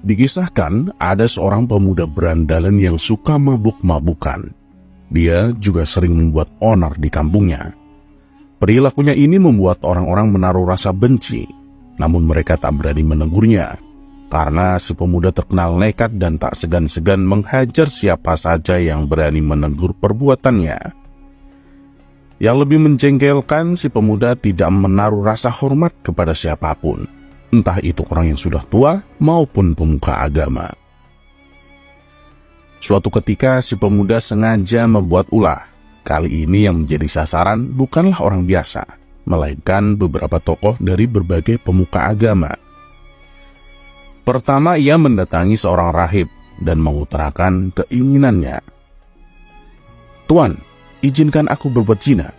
Dikisahkan ada seorang pemuda berandalan yang suka mabuk-mabukan. Dia juga sering membuat onar di kampungnya. Perilakunya ini membuat orang-orang menaruh rasa benci, namun mereka tak berani menegurnya, karena si pemuda terkenal nekat dan tak segan-segan menghajar siapa saja yang berani menegur perbuatannya. Yang lebih menjengkelkan, si pemuda tidak menaruh rasa hormat kepada siapapun, entah itu orang yang sudah tua maupun pemuka agama. Suatu ketika si pemuda sengaja membuat ulah. Kali ini yang menjadi sasaran bukanlah orang biasa, melainkan beberapa tokoh dari berbagai pemuka agama. Pertama, ia mendatangi seorang rahib dan mengutarakan keinginannya. "Tuan, izinkan aku berbuat zina,"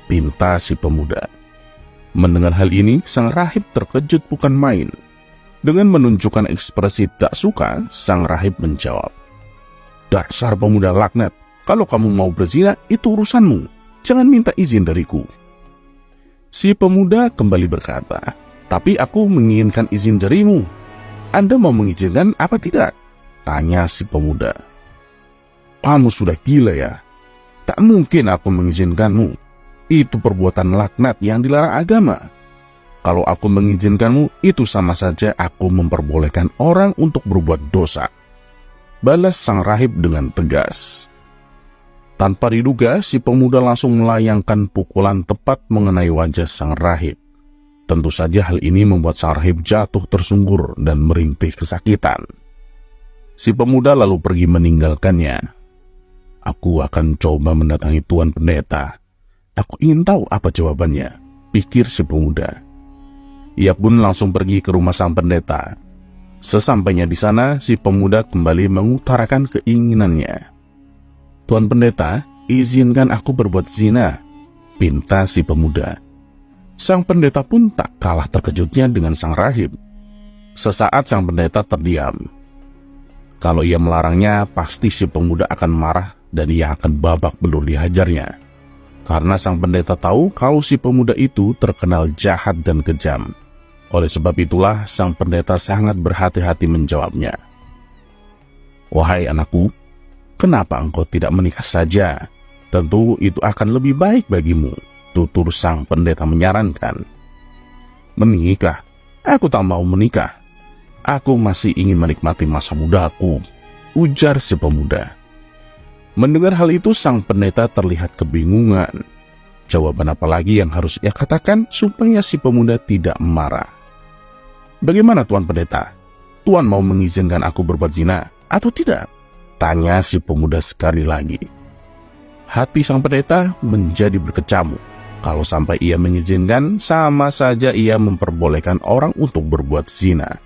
pinta si pemuda. Mendengar hal ini, sang rahib terkejut bukan main. Dengan menunjukkan ekspresi tak suka, sang rahib menjawab, "Dasar pemuda laknat, kalau kamu mau berzina, itu urusanmu. Jangan minta izin dariku." Si pemuda kembali berkata, "Tapi aku menginginkan izin darimu. Anda mau mengizinkan apa tidak?" tanya si pemuda. "Kamu sudah gila ya? Tak mungkin aku mengizinkanmu. Itu perbuatan laknat yang dilarang agama. Kalau aku mengizinkanmu, itu sama saja aku memperbolehkan orang untuk berbuat dosa," balas sang rahib dengan tegas. Tanpa diduga, si pemuda langsung melayangkan pukulan tepat mengenai wajah sang rahib. Tentu saja hal ini membuat sang rahib jatuh tersungkur dan merintih kesakitan. Si pemuda lalu pergi meninggalkannya. "Aku akan coba mendatangi Tuan Pendeta. Aku ingin tahu apa jawabannya," pikir si pemuda. Ia pun langsung pergi ke rumah sang pendeta. Sesampainya di sana, si pemuda kembali mengutarakan keinginannya. "Tuan Pendeta, izinkan aku berbuat zina," pinta si pemuda. Sang pendeta pun tak kalah terkejutnya dengan sang rahib. Sesaat sang pendeta terdiam. Kalau ia melarangnya, pasti si pemuda akan marah dan ia akan babak belur dihajarnya. Karena sang pendeta tahu kalau si pemuda itu terkenal jahat dan kejam. Oleh sebab itulah sang pendeta sangat berhati-hati menjawabnya. "Wahai anakku, kenapa engkau tidak menikah saja? Tentu itu akan lebih baik bagimu," tutur sang pendeta menyarankan. "Menikah? Aku tak mau menikah. Aku masih ingin menikmati masa mudaku," ujar si pemuda. Mendengar hal itu, sang pendeta terlihat kebingungan. Jawaban apa lagi yang harus ia katakan supaya si pemuda tidak marah? "Bagaimana Tuan Pendeta? Tuan mau mengizinkan aku berbuat zina atau tidak?" tanya si pemuda sekali lagi. Hati sang pendeta menjadi berkecamuk. Kalau sampai ia mengizinkan, sama saja ia memperbolehkan orang untuk berbuat zina.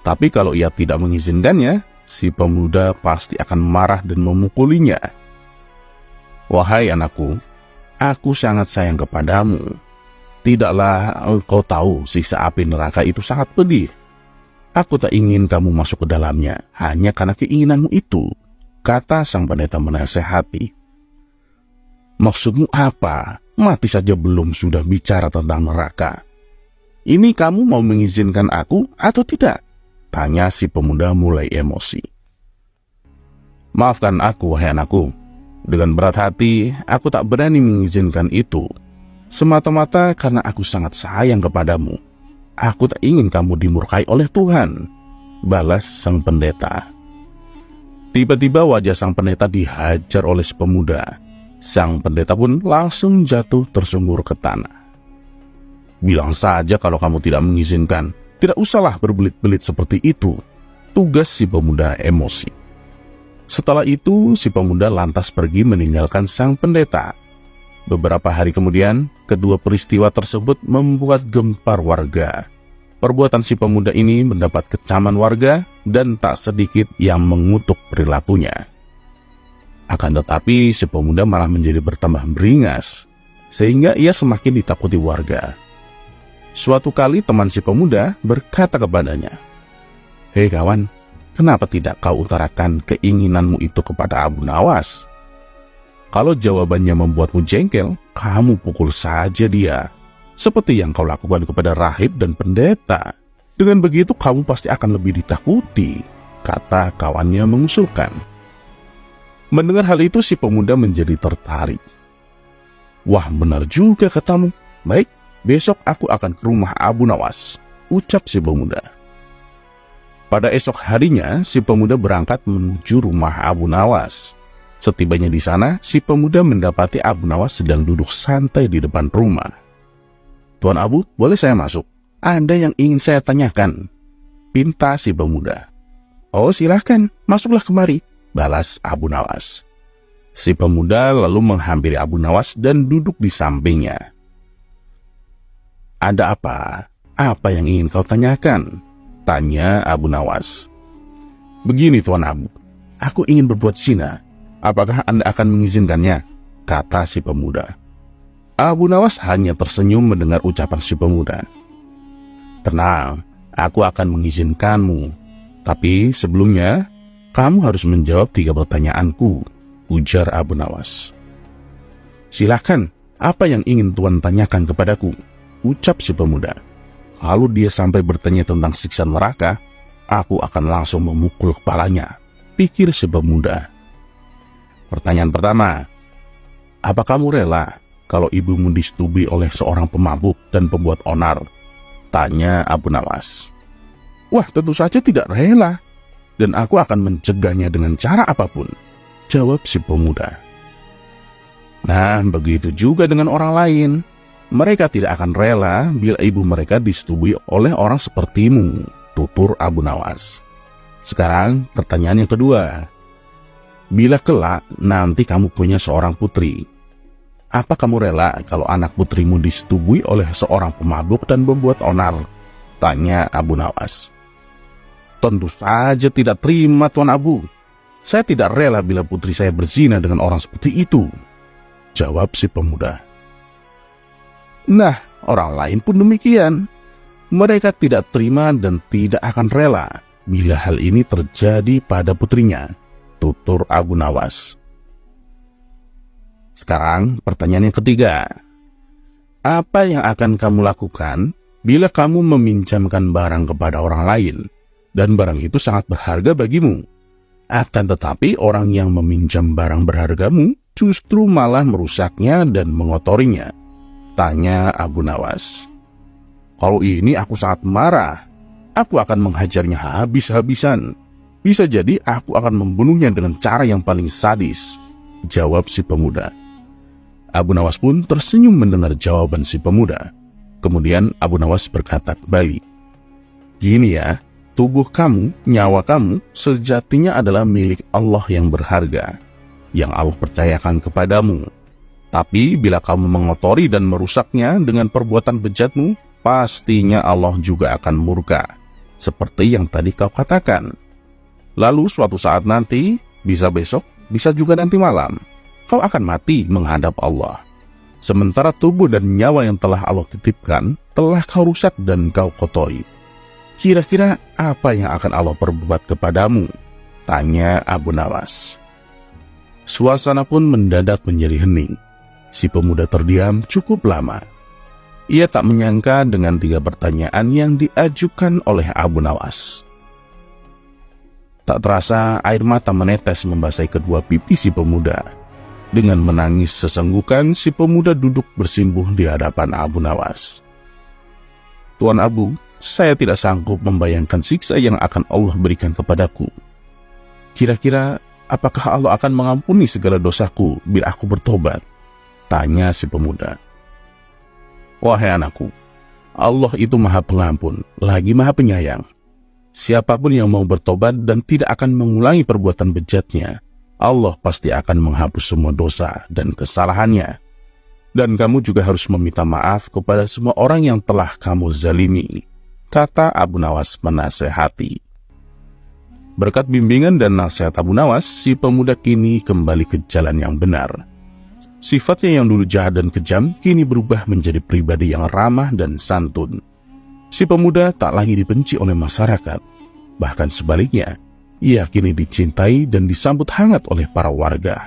Tapi kalau ia tidak mengizinkannya, si pemuda pasti akan marah dan memukulinya. "Wahai anakku, aku sangat sayang kepadamu. Tidaklah engkau tahu siksa api neraka itu sangat pedih. Aku tak ingin kamu masuk ke dalamnya hanya karena keinginanmu itu," kata sang pendeta menasehati. "Maksudmu apa? Mati saja belum sudah bicara tentang neraka. Ini kamu mau mengizinkan aku atau tidak?" tanya si pemuda mulai emosi. "Maafkan aku, wahai anakku. Dengan berat hati, aku tak berani mengizinkan itu. Semata-mata karena aku sangat sayang kepadamu. Aku tak ingin kamu dimurkai oleh Tuhan," balas sang pendeta. Tiba-tiba wajah sang pendeta dihajar oleh si pemuda. Sang pendeta pun langsung jatuh tersungkur ke tanah. "Bilang saja kalau kamu tidak mengizinkan. Tidak usahlah berbelit-belit seperti itu," tugas si pemuda emosi. Setelah itu, si pemuda lantas pergi meninggalkan sang pendeta. Beberapa hari kemudian, kedua peristiwa tersebut membuat gempar warga. Perbuatan si pemuda ini mendapat kecaman warga dan tak sedikit yang mengutuk perilakunya. Akan tetapi, si pemuda malah menjadi bertambah beringas, sehingga ia semakin ditakuti warga. Suatu kali teman si pemuda berkata kepadanya, "Hei kawan, kenapa tidak kau utarakan keinginanmu itu kepada Abu Nawas? Kalau jawabannya membuatmu jengkel, kamu pukul saja dia, seperti yang kau lakukan kepada rahib dan pendeta. Dengan begitu kamu pasti akan lebih ditakuti, kata kawannya mengusulkan. Mendengar hal itu si pemuda menjadi tertarik. Wah, benar juga katamu. Baik, besok aku akan ke rumah Abu Nawas, ucap si pemuda. Pada esok harinya, si pemuda berangkat menuju rumah Abu Nawas. Setibanya di sana, si pemuda mendapati Abu Nawas sedang duduk santai di depan rumah. Tuan Abu, boleh saya masuk? Ada yang ingin saya tanyakan, pinta si pemuda. Oh, silahkan, masuklah kemari, balas Abu Nawas. Si pemuda lalu menghampiri Abu Nawas dan duduk di sampingnya. Ada apa? Apa yang ingin kau tanyakan? Tanya Abu Nawas. Begini Tuan Abu, aku ingin berbuat zina. Apakah Anda akan mengizinkannya? Kata si pemuda. Abu Nawas hanya tersenyum mendengar ucapan si pemuda. Tenang, aku akan mengizinkanmu. Tapi sebelumnya, kamu harus menjawab 3 pertanyaanku, ujar Abu Nawas. Silakan, apa yang ingin Tuan tanyakan kepadaku? Ucap si pemuda. Kalau dia sampai bertanya tentang siksa neraka, aku akan langsung memukul kepalanya, pikir si pemuda. Pertanyaan pertama, apa kamu rela kalau ibumu disetubui oleh seorang pemabuk dan pembuat onar? Tanya Abu Nawas. Wah, tentu saja tidak rela, dan aku akan mencegahnya dengan cara apapun, jawab si pemuda. Nah, begitu juga dengan orang lain. Mereka tidak akan rela bila ibu mereka disetubui oleh orang sepertimu, tutur Abu Nawas. Sekarang pertanyaan yang kedua. Bila kelak nanti kamu punya seorang putri, apa kamu rela kalau anak putrimu disetubui oleh seorang pemabuk dan pembuat onar? Tanya Abu Nawas. Tentu saja tidak terima Tuan Abu. Saya tidak rela bila putri saya berzina dengan orang seperti itu, jawab si pemuda. Nah, orang lain pun demikian. Mereka tidak terima dan tidak akan rela bila hal ini terjadi pada putrinya, tutur Abu Nawas. Sekarang pertanyaan yang ketiga. Apa yang akan kamu lakukan bila kamu meminjamkan barang kepada orang lain dan barang itu sangat berharga bagimu? Akan tetapi orang yang meminjam barang berhargamu justru malah merusaknya dan mengotorinya. Tanya Abu Nawas. Kalau ini aku sangat marah. Aku akan menghajarnya habis-habisan. Bisa jadi aku akan membunuhnya dengan cara yang paling sadis, jawab si pemuda. Abu Nawas pun tersenyum mendengar jawaban si pemuda. Kemudian Abu Nawas berkata kembali, gini ya, tubuh kamu, nyawa kamu, sejatinya adalah milik Allah yang berharga, yang Allah percayakan kepadamu. Tapi bila kamu mengotori dan merusaknya dengan perbuatan bejatmu, pastinya Allah juga akan murka, seperti yang tadi kau katakan. Lalu suatu saat nanti, bisa besok, bisa juga nanti malam, kau akan mati menghadap Allah. Sementara tubuh dan nyawa yang telah Allah titipkan, telah kau rusak dan kau kotori. Kira-kira apa yang akan Allah perbuat kepadamu? Tanya Abu Nawas. Suasana pun mendadak menjadi hening. Si pemuda terdiam cukup lama. Ia tak menyangka dengan 3 pertanyaan yang diajukan oleh Abu Nawas. Tak terasa air mata menetes membasahi kedua pipi si pemuda. Dengan menangis sesenggukan, si pemuda duduk bersimpuh di hadapan Abu Nawas. Tuan Abu, saya tidak sanggup membayangkan siksa yang akan Allah berikan kepadaku. Kira-kira apakah Allah akan mengampuni segala dosaku bila aku bertobat? Tanya si pemuda. Wahai anakku, Allah itu Maha Pengampun, lagi Maha Penyayang. Siapapun yang mau bertobat dan tidak akan mengulangi perbuatan bejatnya, Allah pasti akan menghapus semua dosa dan kesalahannya. Dan kamu juga harus meminta maaf kepada semua orang yang telah kamu zalimi, kata Abu Nawas menasehati. Berkat bimbingan dan nasihat Abu Nawas, si pemuda kini kembali ke jalan yang benar. Sifatnya yang dulu jahat dan kejam kini berubah menjadi pribadi yang ramah dan santun. Si pemuda tak lagi dibenci oleh masyarakat. Bahkan sebaliknya, ia kini dicintai dan disambut hangat oleh para warga.